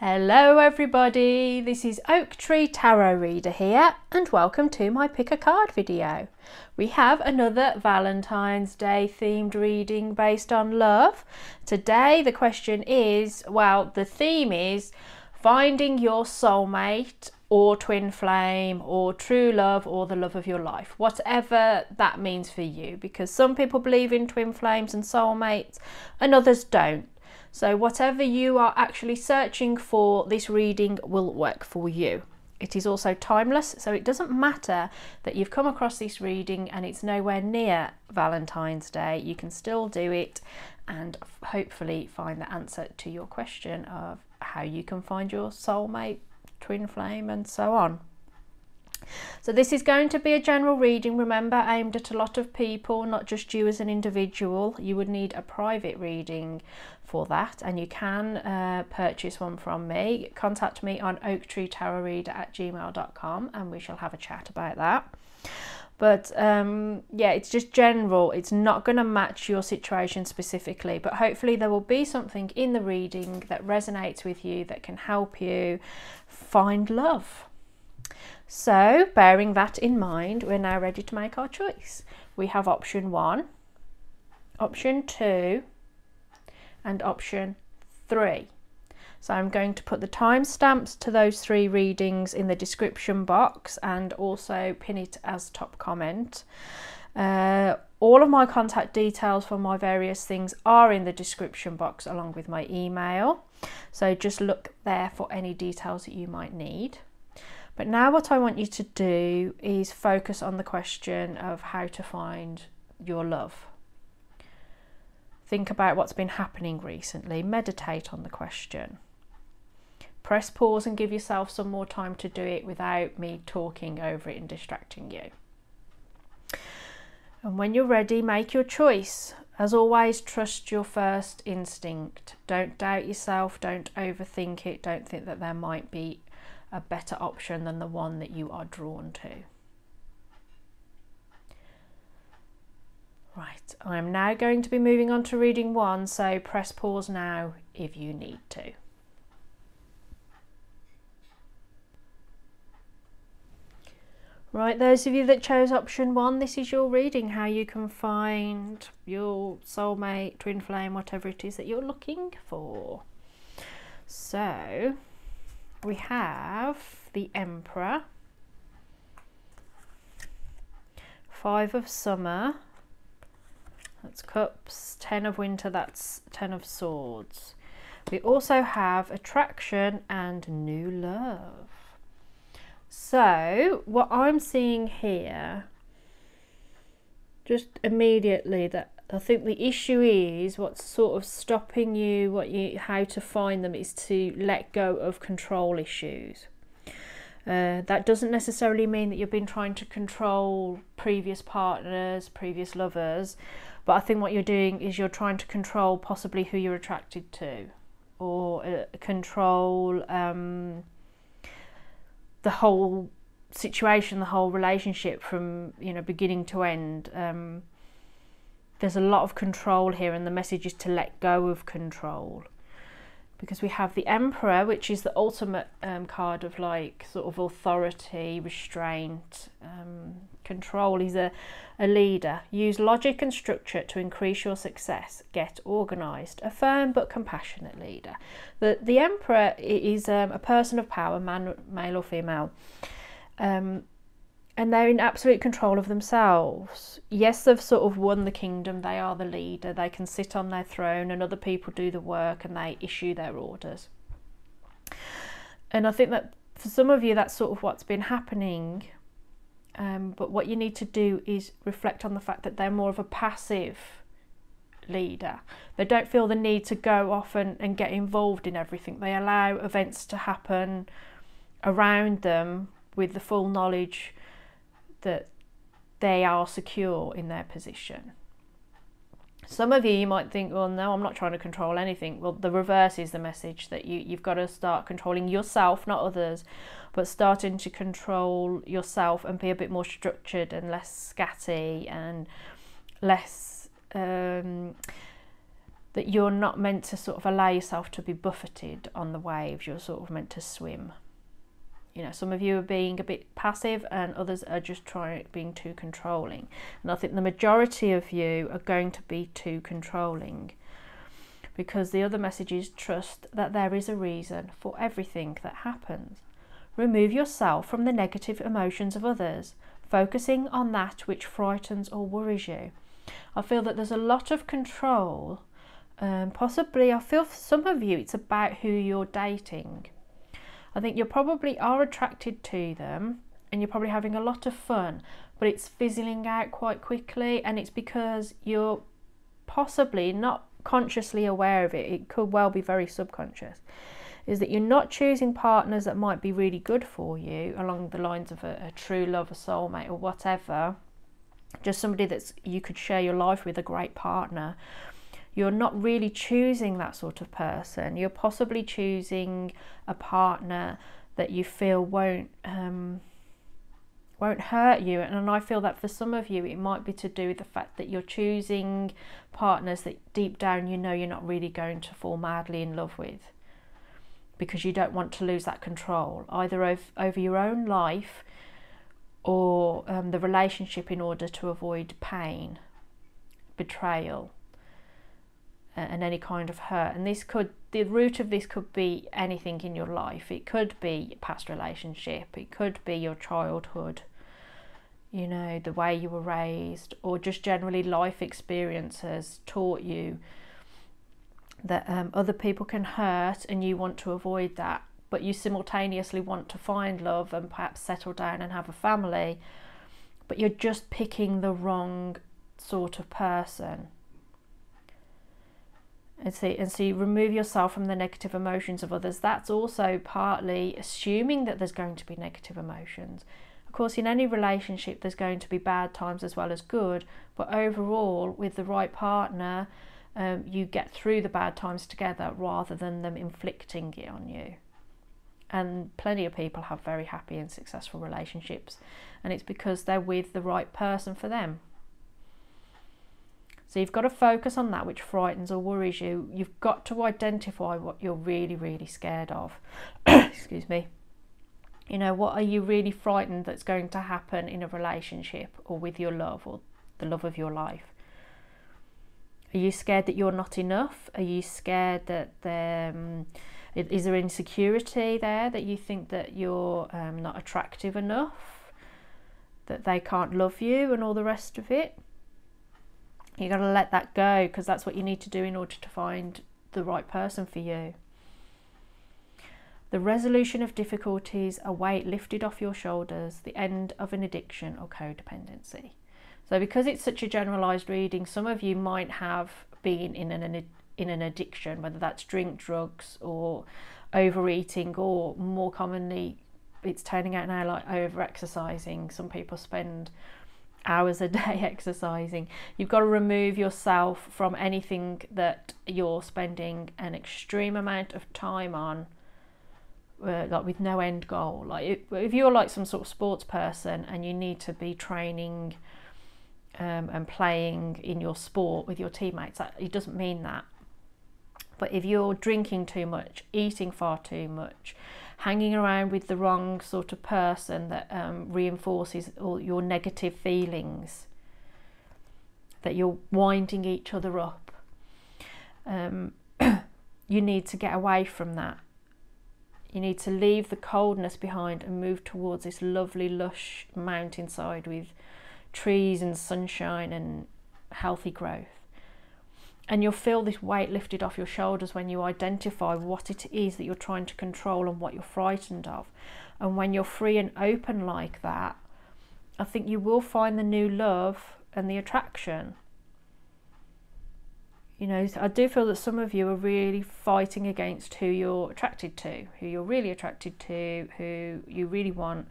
Hello everybody, this is Oak Tree Tarot Reader here and welcome to my pick a card video. We have another Valentine's Day themed reading based on love. Today the question is, well, the theme is finding your soulmate or twin flame or true love or the love of your life, whatever that means for you, because some people believe in twin flames and soulmates and others don't. So whatever you are actually searching for, this reading will work for you. It is also timeless, so it doesn't matter that you've come across this reading and it's nowhere near Valentine's Day. You can still do it and hopefully find the answer to your question of how you can find your soulmate, twin flame and so on. So this is going to be a general reading, remember, aimed at a lot of people, not just you as an individual. You would need a private reading for that, and you can purchase one from me. Contact me on oaktreetarotreader@gmail.com and we shall have a chat about that. But yeah, it's just general. It's not going to match your situation specifically, but hopefully there will be something in the reading that resonates with you that can help you find love. So, bearing that in mind, we're now ready to make our choice. We have option 1, option 2, and option 3. So I'm going to put the timestamps to those 3 readings in the description box and also pin it as top comment. All of my contact details for my various things are in the description box along with my email. So just look there for any details that you might need. But now what I want you to do is focus on the question of how to find your love. Think about what's been happening recently. Meditate on the question. Press pause and give yourself some more time to do it without me talking over it and distracting you. And when you're ready, make your choice. As always, trust your first instinct. Don't doubt yourself. Don't overthink it. Don't think that there might be a better option than the one that you are drawn to. Right, I'm now going to be moving on to reading 1, so press pause now if you need to. Right, those of you that chose option 1, this is your reading, how you can find your soulmate, twin flame, whatever it is that you're looking for. So we have the Emperor, 5 of Summer, that's Cups, 10 of Winter, that's 10 of Swords. We also have Attraction and New Love. So what I'm seeing here, just immediately, that I think the issue is what's sort of stopping you, how to find them is to let go of control issues. That doesn't necessarily mean that you've been trying to control previous partners, previous lovers, but I think what you're doing is you're trying to control possibly who you're attracted to, or control the whole situation, the whole relationship from beginning to end. There's a lot of control here, and the message is to let go of control, because we have the Emperor, which is the ultimate card of like sort of authority, restraint, control. He's a leader. Use logic and structure to increase your success. Get organised. A firm but compassionate leader. The Emperor is a person of power, man, male or female. And they're in absolute control of themselves. Yes, they've sort of won the kingdom. They are the leader. They can sit on their throne and other people do the work and they issue their orders. And I think that for some of you, that's sort of what's been happening. But what you need to do is reflect on the fact that they're more of a passive leader. They don't feel the need to go off and get involved in everything. They allow events to happen around them with the full knowledge that they are secure in their position. Some of you might think, well, no, I'm not trying to control anything. Well, the reverse is the message, that you've got to start controlling yourself, not others, but starting to control yourself and be a bit more structured and less scatty and less the that you're not meant to sort of allow yourself to be buffeted on the waves. You're sort of meant to swim. You know, some of you are being a bit passive and others are just being too controlling. And I think the majority of you are going to be too controlling, because the other message is trust that there is a reason for everything that happens. Remove yourself from the negative emotions of others, focusing on that which frightens or worries you. I feel that there's a lot of control. Possibly, I feel for some of you, it's about who you're dating. I think you probably are attracted to them and you're probably having a lot of fun, but it's fizzling out quite quickly, and it's because you're possibly not consciously aware of it. It could well be very subconscious. Is that you're not choosing partners that might be really good for you along the lines of a true love, a soulmate or whatever, just somebody that you could share your life with, a great partner. You're not really choosing that sort of person. You're possibly choosing a partner that you feel won't hurt you. And I feel that for some of you, it might be to do with the fact that you're choosing partners that deep down you know you're not really going to fall madly in love with, because you don't want to lose that control, either over your own life or the relationship, in order to avoid pain, betrayal, and any kind of hurt. And the root of this could be anything in your life. It could be a past relationship, it could be your childhood, you know, the way you were raised, or just generally life experience has taught you that other people can hurt and you want to avoid that, but you simultaneously want to find love and perhaps settle down and have a family, but you're just picking the wrong sort of person. And so you remove yourself from the negative emotions of others. That's also partly assuming that there's going to be negative emotions. Of course, in any relationship, there's going to be bad times as well as good, but overall, with the right partner, you get through the bad times together rather than them inflicting it on you. And plenty of people have very happy and successful relationships, and it's because they're with the right person for them. So you've got to focus on that which frightens or worries you. You've got to identify what you're really, really scared of. Excuse me. You know, what are you really frightened that's going to happen in a relationship or with your love or the love of your life? Are you scared that you're not enough? Are you scared that is there insecurity there, that you think that you're not attractive enough, that they can't love you and all the rest of it? You got to let that go, because that's what you need to do in order to find the right person for you. The resolution of difficulties, a weight lifted off your shoulders, the end of an addiction or codependency. So because it's such a generalised reading, some of you might have been in an addiction, whether that's drink, drugs or overeating, or more commonly it's turning out now like over-exercising. Some people spend hours a day exercising. You've got to remove yourself from anything that you're spending an extreme amount of time on, like with no end goal. Like if you're like some sort of sports person and you need to be training and playing in your sport with your teammates, it doesn't mean that. But if you're drinking too much, eating far too much, hanging around with the wrong sort of person that reinforces all your negative feelings, that you're winding each other up, you need to get away from that. You need to leave the coldness behind and move towards this lovely lush mountainside with trees and sunshine and healthy growth. And you'll feel this weight lifted off your shoulders when you identify what it is that you're trying to control and what you're frightened of. And when you're free and open like that, I think you will find the new love and the attraction. You know, I do feel that some of you are really fighting against who you're attracted to, who you're really attracted to, who you really want,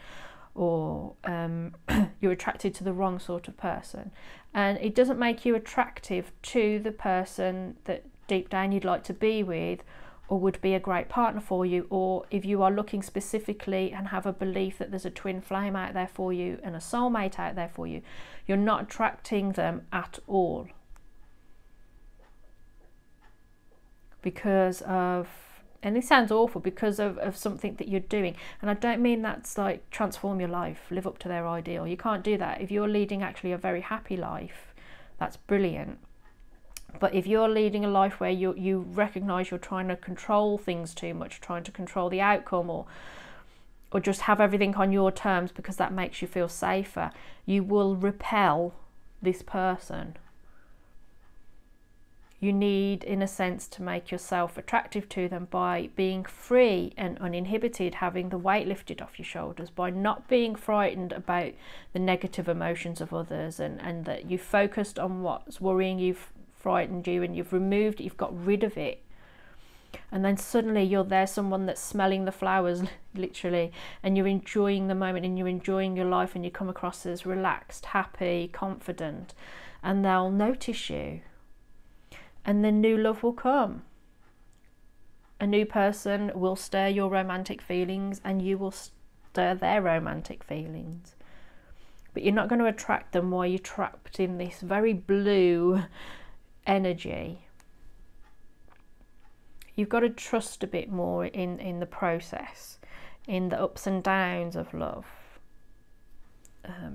or you're attracted to the wrong sort of person. And it doesn't make you attractive to the person that deep down you'd like to be with or would be a great partner for you. Or if you are looking specifically and have a belief that there's a twin flame out there for you and a soulmate out there for you, you're not attracting them at all. because of, and it sounds awful, because of something that you're doing. And I don't mean that's like transform your life, live up to their ideal. You can't do that. If you're leading actually a very happy life, that's brilliant. But if you're leading a life where you recognise you're trying to control things too much, trying to control the outcome, or just have everything on your terms because that makes you feel safer, you will repel this person. You need, in a sense, to make yourself attractive to them by being free and uninhibited, having the weight lifted off your shoulders, by not being frightened about the negative emotions of others, and that you've focused on what's worrying you, frightened you, and you've removed it, you've got rid of it. And then suddenly you're there, someone that's smelling the flowers, literally, and you're enjoying the moment and you're enjoying your life, and you come across as relaxed, happy, confident, and they'll notice you. And then new love will come. A new person will stir your romantic feelings, and you will stir their romantic feelings. But you're not going to attract them while you're trapped in this very blue energy. You've got to trust a bit more in the process, in the ups and downs of love.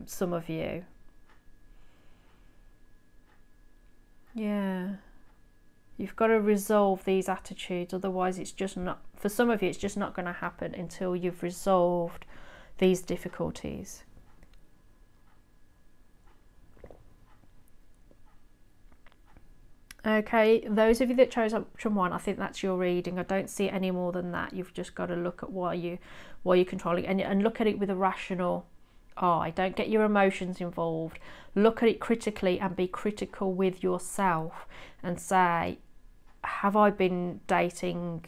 Some of you. Yeah. You've got to resolve these attitudes, otherwise it's just not, for some of you, it's just not going to happen until you've resolved these difficulties. Okay, those of you that chose option 1, I think that's your reading. I don't see it any more than that. You've just got to look at why you're controlling, and look at it with a rational eye. Don't get your emotions involved. Look at it critically and be critical with yourself and say, have I been dating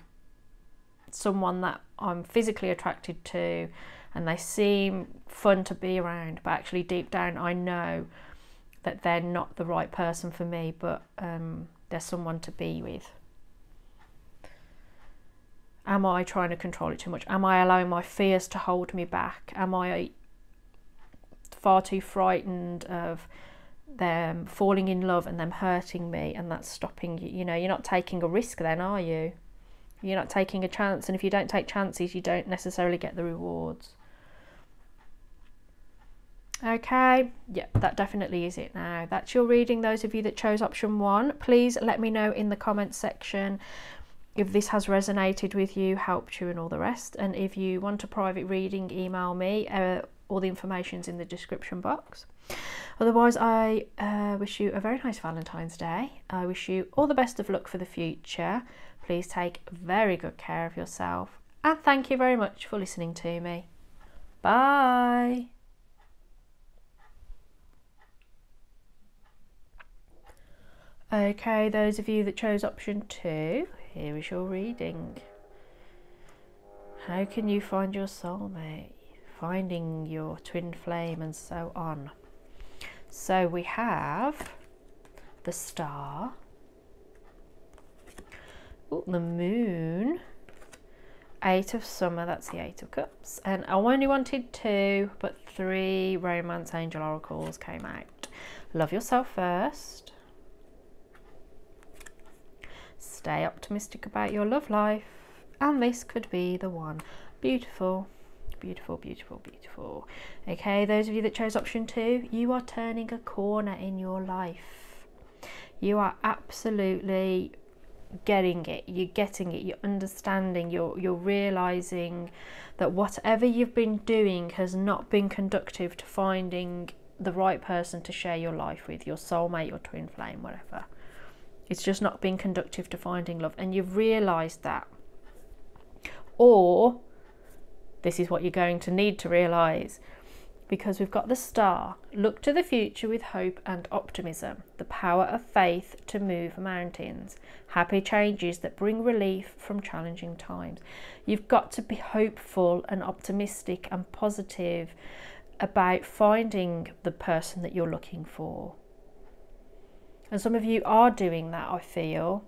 someone that I'm physically attracted to and they seem fun to be around, but actually deep down I know that they're not the right person for me, but they're someone to be with? Am I trying to control it too much? Am I allowing my fears to hold me back? Am I far too frightened of them falling in love and them hurting me, and that's stopping you? You know, you're not taking a risk then, are you? You're not taking a chance, and if you don't take chances, you don't necessarily get the rewards. Okay, yeah, that definitely is it now. That's your reading. Those of you that chose option 1, please let me know in the comments section if this has resonated with you, helped you, and all the rest. And if you want a private reading, email me. All the information's in the description box. Otherwise, I wish you a very nice Valentine's Day. I wish you all the best of luck for the future. Please take very good care of yourself, and thank you very much for listening to me. Bye. Okay, those of you that chose option 2, here is your reading. How can you find your soulmate? Finding your twin flame, and so on. So we have the Star, the Moon, 8 of Summer, that's the 8 of Cups, and I only wanted 2, but 3 Romance Angel Oracles came out. Love yourself first. Stay optimistic about your love life, and this could be the one. Beautiful. Beautiful, beautiful, beautiful. Okay, those of you that chose option 2, you are turning a corner in your life. You are absolutely getting it. You're getting it. You're understanding. You're realizing that whatever you've been doing has not been conducive to finding the right person to share your life with, your soulmate, your twin flame, whatever. It's just not been conducive to finding love, and you've realized that. Or this is what you're going to need to realize, because we've got the Star. Look to the future with hope and optimism, the power of faith to move mountains, happy changes that bring relief from challenging times. You've got to be hopeful and optimistic and positive about finding the person that you're looking for. And some of you are doing that, I feel.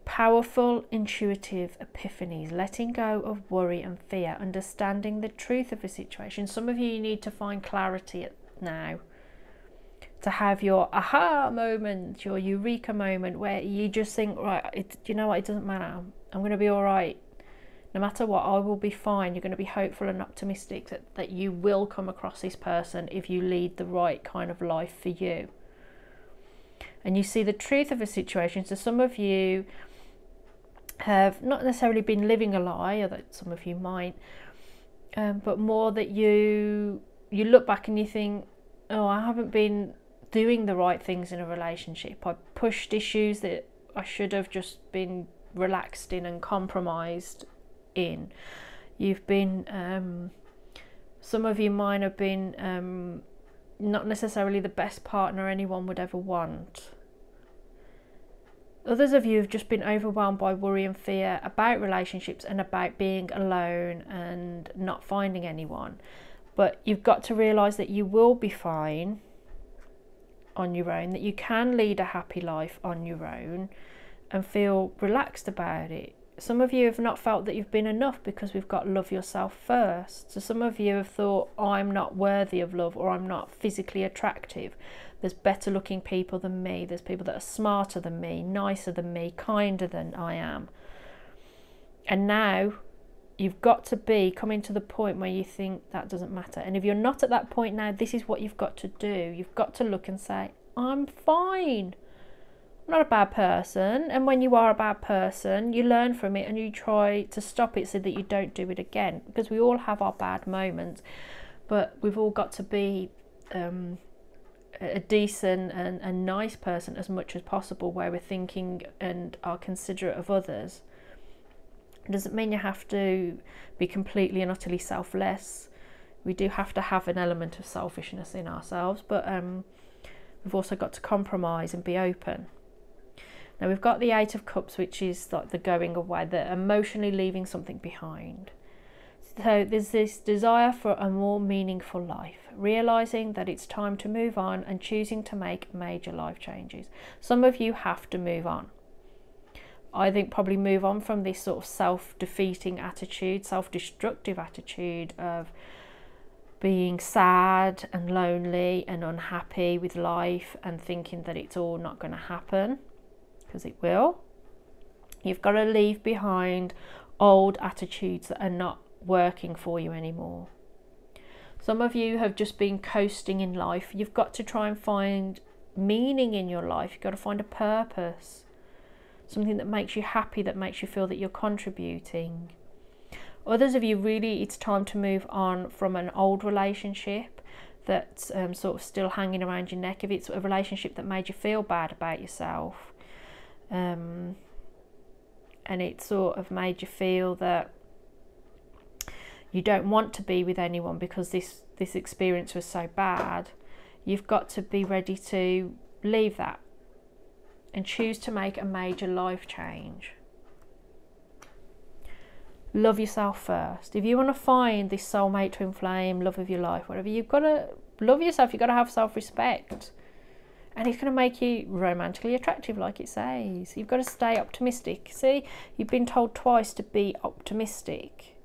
Powerful, intuitive epiphanies, letting go of worry and fear, understanding the truth of a situation. Some of you need to find clarity now. to have your aha moment, your eureka moment, where you just think, right, you know what, it doesn't matter, I'm going to be all right. No matter what, I will be fine. You're going to be hopeful and optimistic that you will come across this person if you lead the right kind of life for you. And you see the truth of a situation. So some of you have not necessarily been living a lie, or that some of you might, but more that you look back and you think, oh, I haven't been doing the right things in a relationship. I pushed issues that I should have just been relaxed in and compromised in. You've been, some of you might have been not necessarily the best partner anyone would ever want. Others of you have just been overwhelmed by worry and fear about relationships and about being alone and not finding anyone. But you've got to realise that you will be fine on your own, that you can lead a happy life on your own and feel relaxed about it. Some of you have not felt that you've been enough because we've got love yourself first. So some of you have thought, I'm not worthy of love, or I'm not physically attractive. There's better looking people than me. There's people that are smarter than me, nicer than me, kinder than I am. And now you've got to be coming to the point where you think that doesn't matter. And if you're not at that point now, this is what you've got to do. You've got to look and say, I'm fine. I'm not a bad person. And when you are a bad person, you learn from it and you try to stop it so that you don't do it again. Because we all have our bad moments, but we've all got to be a decent and nice person as much as possible, where we're thinking and are considerate of others. It doesn't mean you have to be completely and utterly selfless. We do have to have an element of selfishness in ourselves, but we've also got to compromise and be open. Now we've got the Eight of Cups, which is like the going away, the emotionally leaving something behind. So there's this desire for a more meaningful life, realising that it's time to move on and choosing to make major life changes. Some of you have to move on. I think probably move on from this sort of self-defeating attitude, self-destructive attitude of being sad and lonely and unhappy with life and thinking that it's all not going to happen, because it will. You've got to leave behind old attitudes that are not working for you anymore. Some of you have just been coasting in life. You've got to try and find meaning in your life. You've got to find a purpose, something that makes you happy, that makes you feel that you're contributing. Others of you, really, it's time to move on from an old relationship that's sort of still hanging around your neck. If it's a relationship that made you feel bad about yourself, and it sort of made you feel that you don't want to be with anyone because this experience was so bad, you've got to be ready to leave that and choose to make a major life change. Love yourself first. If you want to find this soulmate, twin flame, love of your life, whatever, you've got to love yourself. You've got to have self-respect. And it's going to make you romantically attractive, like it says. You've got to stay optimistic. See, you've been told twice to be optimistic,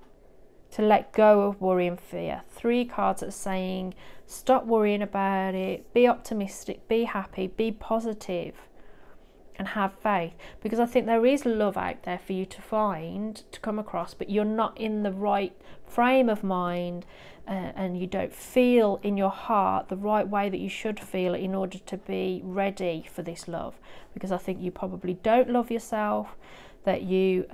to let go of worry and fear. 3 cards that are saying, stop worrying about it, be optimistic, be happy, be positive, and have faith. Because I think there is love out there for you to find, to come across, but you're not in the right frame of mind, and you don't feel in your heart the right way that you should feel in order to be ready for this love. Because I think you probably don't love yourself, that you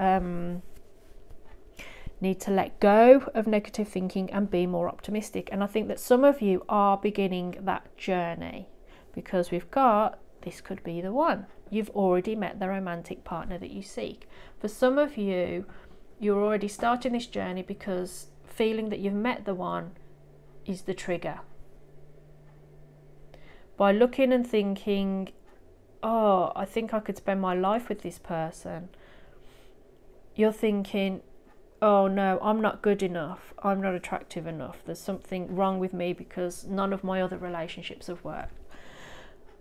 need to let go of negative thinking and be more optimistic. And I think that some of you are beginning that journey, because we've got, this could be the one. You've already met the romantic partner that you seek. For some of you, you're already starting this journey because feeling that you've met the one is the trigger. By looking and thinking, oh, I think I could spend my life with this person, you're thinking, oh no, I'm not good enough, I'm not attractive enough, there's something wrong with me because none of my other relationships have worked.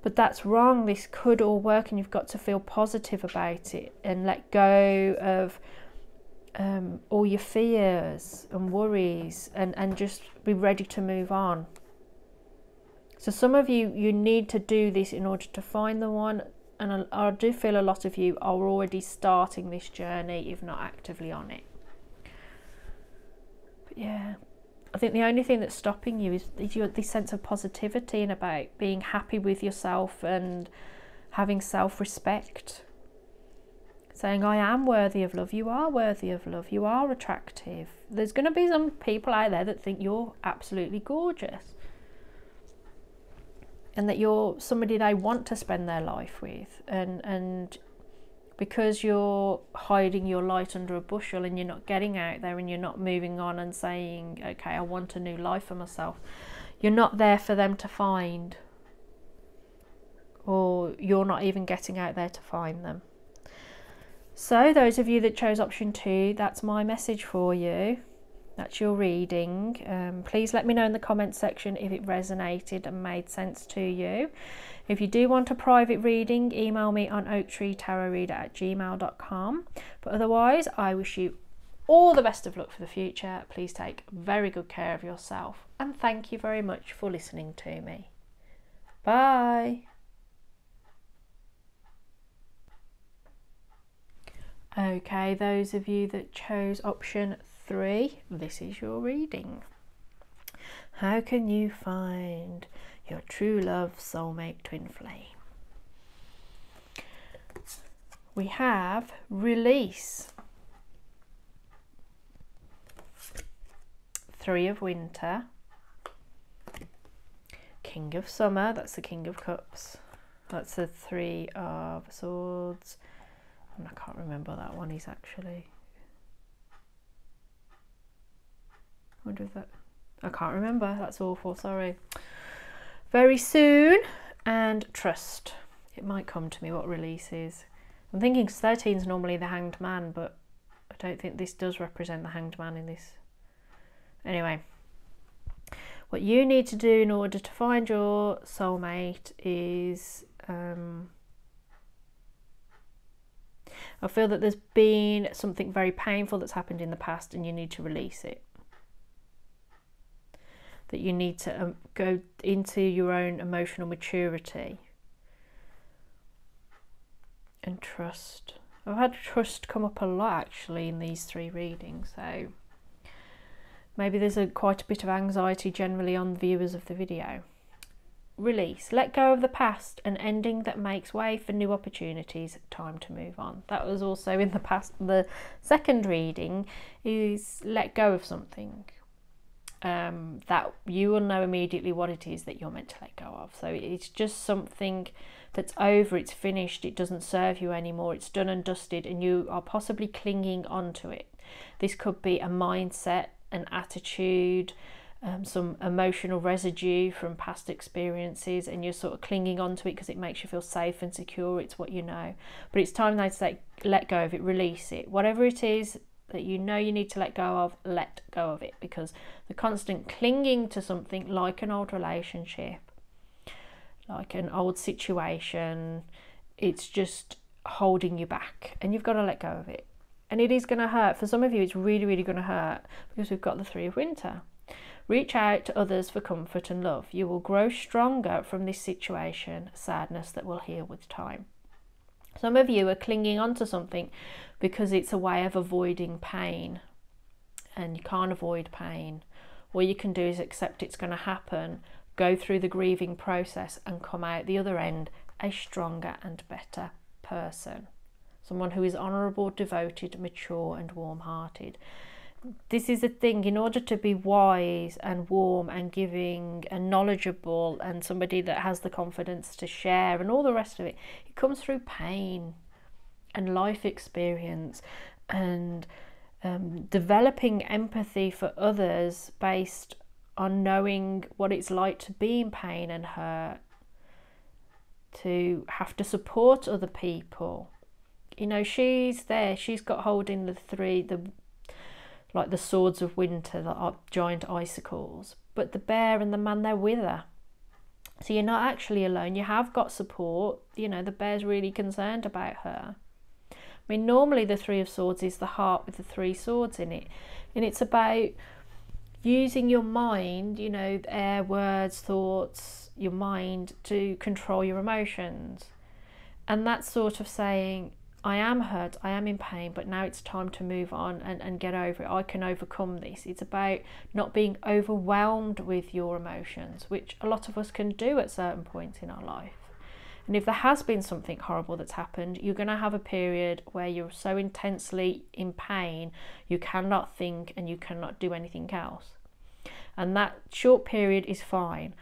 But that's wrong. This could all work, and you've got to feel positive about it and let go of all your fears and worries, and just be ready to move on. So some of you, you need to do this in order to find the one. And I do feel a lot of you are already starting this journey, if not actively on it. But yeah, I think the only thing that's stopping you is this sense of positivity and about being happy with yourself and having self-respect. Saying, I am worthy of love. You are worthy of love. You are attractive. There's going to be some people out there that think you're absolutely gorgeous. And that you're somebody they want to spend their life with. And because you're hiding your light under a bushel and you're not getting out there and you're not moving on and saying, okay, I want a new life for myself, you're not there for them to find. Or you're not even getting out there to find them. So those of you that chose option 2, that's my message for you. That's your reading. Please let me know in the comments section if it resonated and made sense to you. If you do want a private reading, email me on oaktreetarotreader@gmail.com. But otherwise, I wish you all the best of luck for the future. Please take very good care of yourself. And thank you very much for listening to me. Bye. Okay, those of you that chose option 3, this is your reading. How can you find your true love, soulmate, twin flame? We have release, 3 of winter, king of summer, that's the king of cups, that's the 3 of swords. And I can't remember what that one is actually. I wonder if that... I can't remember. That's awful. Sorry. Very soon. And trust. It might come to me what release is. I'm thinking 13 is normally the hanged man, but I don't think this does represent the hanged man in this. Anyway. What you need to do in order to find your soulmate is... I feel that there's been something very painful that's happened in the past and you need to release it. That you need to go into your own emotional maturity. And trust. I've had trust come up a lot actually in these 3 readings, so maybe there's quite a bit of anxiety generally on viewers of the video. Release, let go of the past, an ending that makes way for new opportunities, time to move on. That was also in the past. The second reading is let go of something that you will know immediately what it is that you're meant to let go of. So it's just something that's over, it's finished, it doesn't serve you anymore, it's done and dusted, and you are possibly clinging onto it. This could be a mindset, an attitude, some emotional residue from past experiences, and you're sort of clinging onto it because it makes you feel safe and secure. It's what you know. But it's time now to say, let go of it, release it. Whatever it is that you know you need to let go of, let go of it. Because the constant clinging to something, like an old relationship, like an old situation, it's just holding you back, and you've got to let go of it. And it is going to hurt. For some of you, it's really, really going to hurt because we've got the 3 of winter. Reach out to others for comfort and love. You will grow stronger from this situation, sadness that will heal with time. Some of you are clinging on to something because it's a way of avoiding pain, and you can't avoid pain. All you can do is accept it's going to happen, go through the grieving process and come out the other end a stronger and better person. Someone who is honourable, devoted, mature and warm-hearted. This is a thing, in order to be wise and warm and giving and knowledgeable and somebody that has the confidence to share and all the rest of it, it comes through pain and life experience and developing empathy for others based on knowing what it's like to be in pain and hurt, to have to support other people. You know, she's there, she's got holding the 3, like the swords of winter that are giant icicles, but the bear and the man, they're with her. So you're not actually alone, you have got support. You know, the bear's really concerned about her. I mean, normally the 3 of swords is the heart with the 3 swords in it, and it's about using your mind, you know, air, words, thoughts, your mind to control your emotions. And that's sort of saying, I am hurt, I am in pain, but now it's time to move on and get over it. I can overcome this. It's about not being overwhelmed with your emotions, which a lot of us can do at certain points in our life. And if there has been something horrible that's happened, you're going to have a period where you're so intensely in pain, you cannot think and you cannot do anything else. And that short period is fine.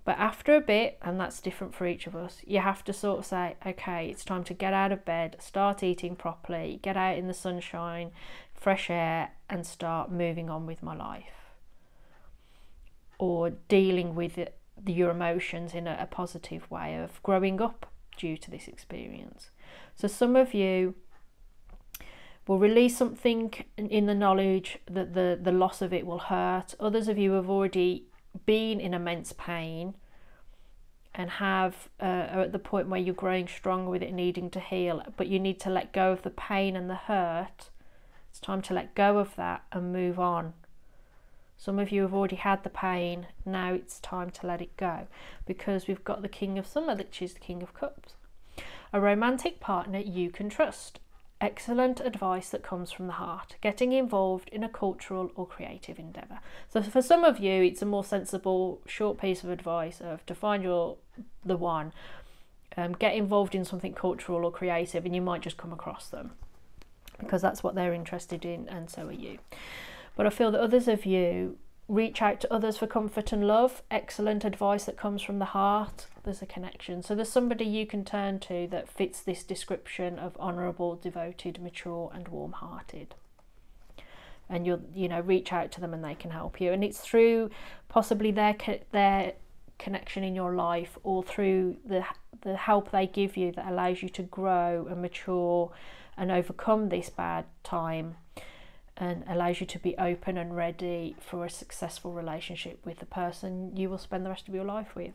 But after a bit, and that's different for each of us, you have to sort of say, okay, it's time to get out of bed, start eating properly, get out in the sunshine, fresh air, and start moving on with my life. Or dealing with your emotions in a positive way of growing up due to this experience. So some of you will release something in the knowledge that the loss of it will hurt. Others of you have already been in immense pain and are at the point where you're growing stronger with it, needing to heal, but you need to let go of the pain and the hurt. It's time to let go of that and move on. Some of you have already had the pain, now it's time to let it go, because we've got the King of Summer, which is the King of Cups. A romantic partner you can trust. Excellent advice that comes from the heart. Getting involved in a cultural or creative endeavour. So for some of you, it's a more sensible, short piece of advice of to find the one. Get involved in something cultural or creative, and you might just come across them because that's what they're interested in, and so are you. But I feel that others of you reach out to others for comfort and love. Excellent advice that comes from the heart. There's a connection. So there's somebody you can turn to that fits this description of honourable, devoted, mature and warm-hearted. And you'll, you know, reach out to them and they can help you. And it's through possibly their connection in your life, or through the help they give you, that allows you to grow and mature and overcome this bad time, and allows you to be open and ready for a successful relationship with the person you will spend the rest of your life with.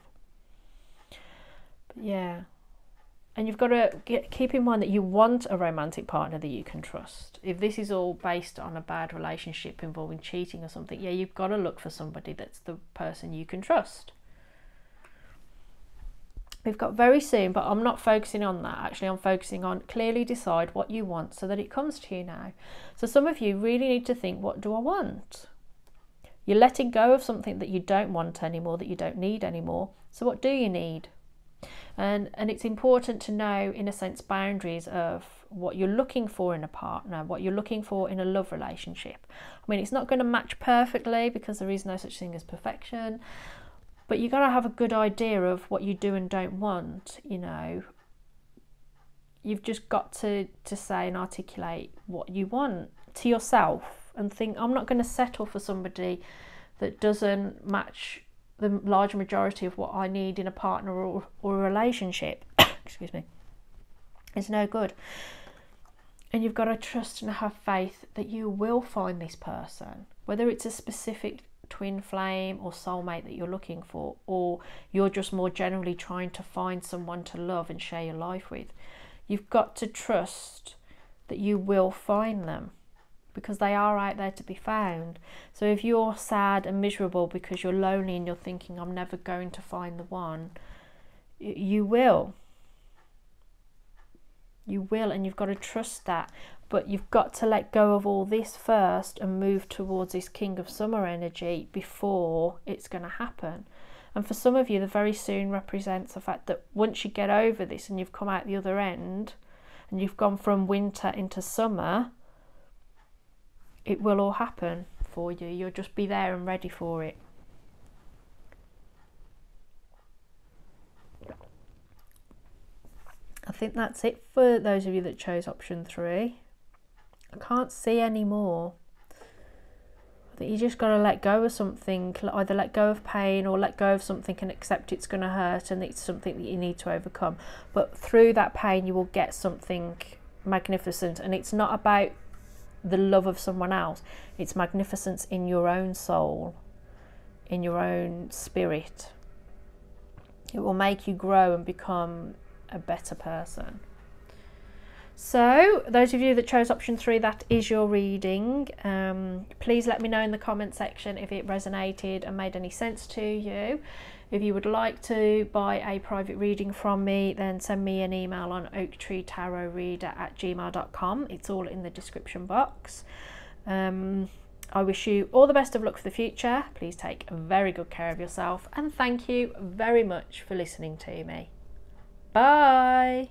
But yeah, and you've got to keep in mind that you want a romantic partner that you can trust. If this is all based on a bad relationship involving cheating or something, yeah, you've got to look for somebody that's the person you can trust. We've got very soon, but I'm not focusing on that. Actually, I'm focusing on clearly decide what you want so that it comes to you now. So some of you really need to think, what do I want? You're letting go of something that you don't want anymore, that you don't need anymore. So what do you need? And it's important to know, in a sense, boundaries of what you're looking for in a partner, what you're looking for in a love relationship. I mean, it's not going to match perfectly because there is no such thing as perfection. But you've got to have a good idea of what you do and don't want, you know. You've just got to say and articulate what you want to yourself and think, I'm not going to settle for somebody that doesn't match the large majority of what I need in a partner or a relationship. Excuse me. It's no good. And you've got to trust and have faith that you will find this person, whether it's a specific twin flame or soulmate that you're looking for, or you're just more generally trying to find someone to love and share your life with. You've got to trust that you will find them, because they are out there to be found. So if you're sad and miserable because you're lonely and you're thinking, I'm never going to find the one, you will. You will, and you've got to trust that. But you've got to let go of all this first and move towards this King of Summer energy before it's going to happen. And for some of you, the very soon represents the fact that once you get over this and you've come out the other end and you've gone from winter into summer, it will all happen for you. You'll just be there and ready for it. I think that's it for those of you that chose option 3. I can't see any more. I think you just got to let go of something, either let go of pain or let go of something and accept it's going to hurt and it's something that you need to overcome. But through that pain you will get something magnificent, and it's not about the love of someone else, it's magnificence in your own soul, in your own spirit. It will make you grow and become a better person. So those of you that chose option 3, that is your reading. Please let me know in the comment section if it resonated and made any sense to you. If you would like to buy a private reading from me, then send me an email on oaktreetarotreader@gmail.com. It's all in the description box. I wish you all the best of luck for the future. Please take very good care of yourself, and thank you very much for listening to me. Bye.